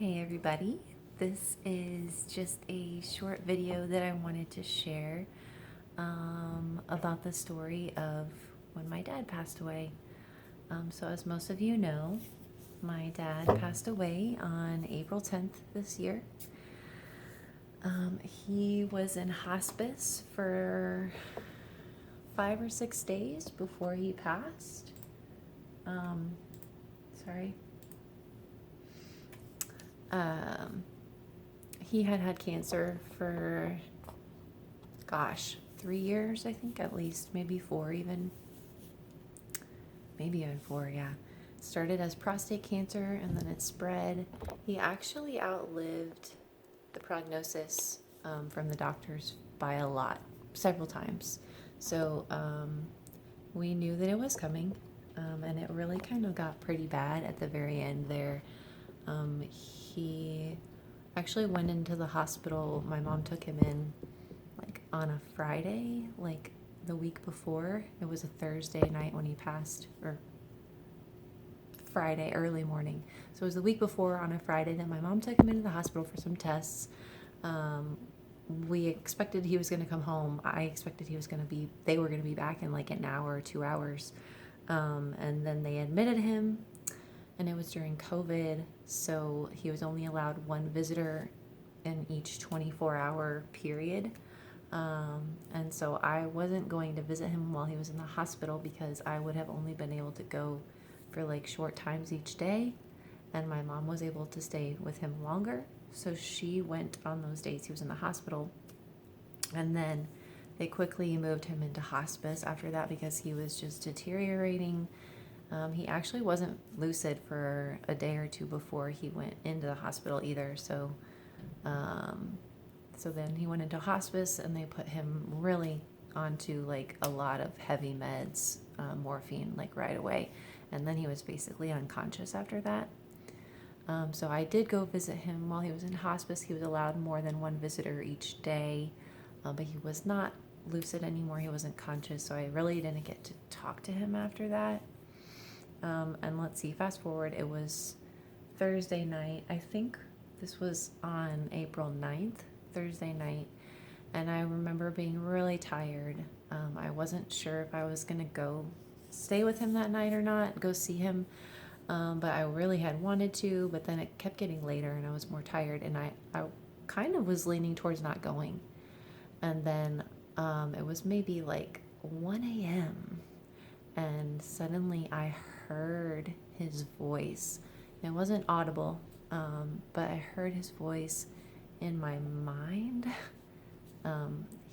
Hey everybody, this is just a short video that I wanted to share about the story of when my dad passed away. So as most of you know, my dad passed away on April 10th this year. He was in hospice for 5 or 6 days before he passed. Sorry. He had cancer for, 3 years, I think, at least, maybe 4 even. Maybe even 4, yeah. It started as prostate cancer and then it spread. He actually outlived the prognosis from the doctors by a lot, several times. So we knew that it was coming, and it really kind of got pretty bad at the very end there. He actually went into the hospital. My mom took him in like on a Friday, like the week before. It was a Thursday night when he passed, or Friday early morning. So it was the week before on a Friday that my mom took him into the hospital for some tests. We expected he was going to come home. I expected they were going to be back in like an hour or 2 hours. And then they admitted him, and it was during COVID, so he was only allowed one visitor in each 24-hour period. And so I wasn't going to visit him while he was in the hospital because I would have only been able to go for like short times each day, and my mom was able to stay with him longer. So she went on those days he was in the hospital, and then they quickly moved him into hospice after that because he was just deteriorating. He actually wasn't lucid for a day or two before he went into the hospital either. So then he went into hospice, and they put him really onto like a lot of heavy meds, morphine, like right away. And then he was basically unconscious after that. So I did go visit him while he was in hospice. He was allowed more than one visitor each day, but he was not lucid anymore. He wasn't conscious, so I really didn't get to talk to him after that. And let's see, fast forward, it was Thursday night. I think this was on April 9th, Thursday night. And I remember being really tired. I wasn't sure if I was going to go stay with him that night or not, go see him. But I really had wanted to, but then it kept getting later and I was more tired, and I kind of was leaning towards not going. And then it was maybe like 1 a.m. and suddenly I heard his voice. It wasn't audible, but I heard his voice in my mind.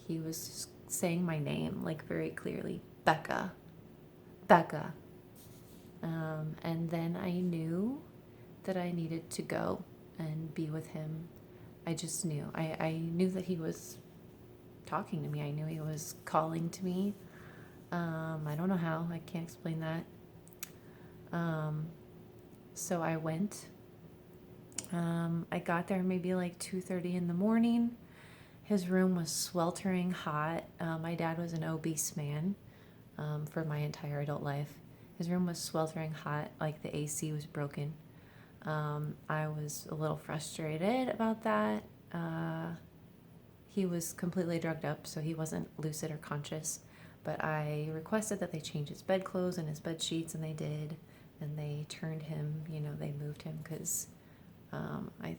He was saying my name like very clearly, Becca, Becca. And then I knew that I needed to go and be with him. I just knew. I knew that he was talking to me. I knew he was calling to me. I don't know how. I can't explain that. So I went. I got there maybe like 2:30 in the morning. His room was sweltering hot. My dad was an obese man for my entire adult life. His room was sweltering hot, like the AC was broken. I was a little frustrated about that. He was completely drugged up, so he wasn't lucid or conscious. But I requested that they change his bedclothes and his bed sheets, and they did. And they turned him, they moved him because I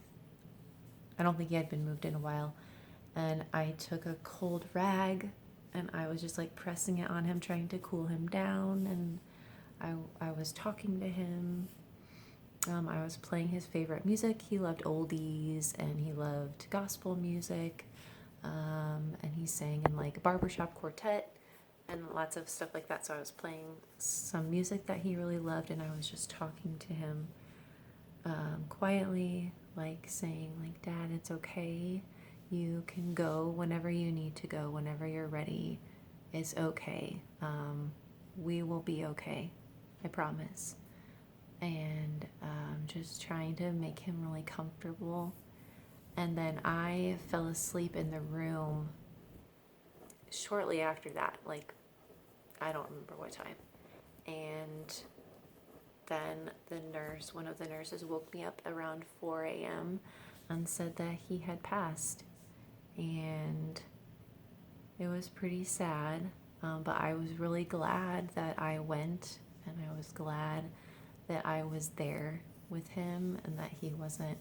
don't think he had been moved in a while. And I took a cold rag, and I was just like pressing it on him, trying to cool him down. And I was talking to him. I was playing his favorite music. He loved oldies and he loved gospel music. And he sang in like a barbershop quartet and lots of stuff like that. So I was playing some music that he really loved, and I was just talking to him quietly, like saying like, Dad, it's okay. You can go whenever you need to go, whenever you're ready. It's okay. We will be okay. I promise. And just trying to make him really comfortable. And then I fell asleep in the room shortly after that, like I don't remember what time. And then one of the nurses woke me up around 4 a.m. and said that he had passed. And it was pretty sad, but I was really glad that I went, and I was glad that I was there with him and that he wasn't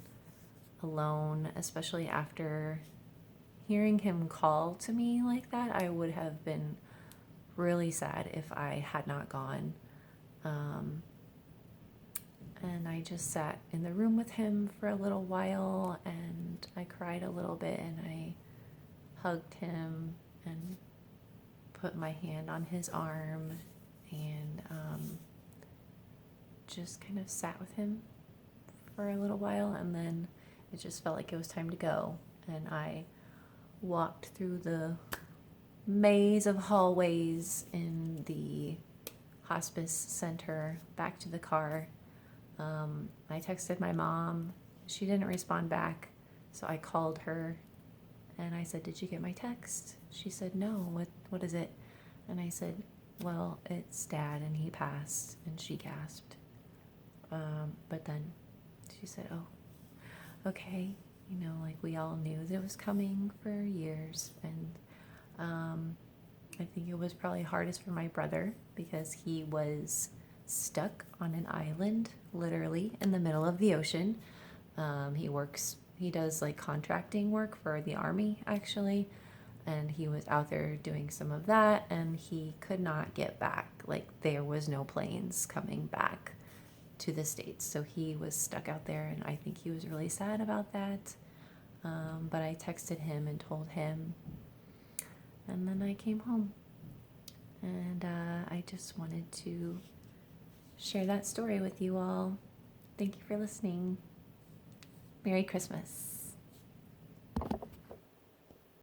alone, especially after hearing him call to me like that. I would have been really sad if I had not gone. And I just sat in the room with him for a little while, and I cried a little bit, and I hugged him and put my hand on his arm, and just kind of sat with him for a little while, and then it just felt like it was time to go. And I walked through the maze of hallways in the hospice center back to the car. I texted my mom. She didn't respond back, so I called her and I said, "Did you get my text?" She said, "No, what is it?" And I said, "Well, it's Dad and he passed." And she gasped. But then she said, "Oh, okay." You know, like, we all knew that it was coming for years. And I think it was probably hardest for my brother because he was stuck on an island, literally in the middle of the ocean. He does like contracting work for the army, actually. And he was out there doing some of that, and he could not get back. Like, there was no planes coming back to the States. So he was stuck out there, and I think he was really sad about that. But I texted him and told him, and then I came home. And I just wanted to share that story with you all. Thank you for listening. Merry Christmas.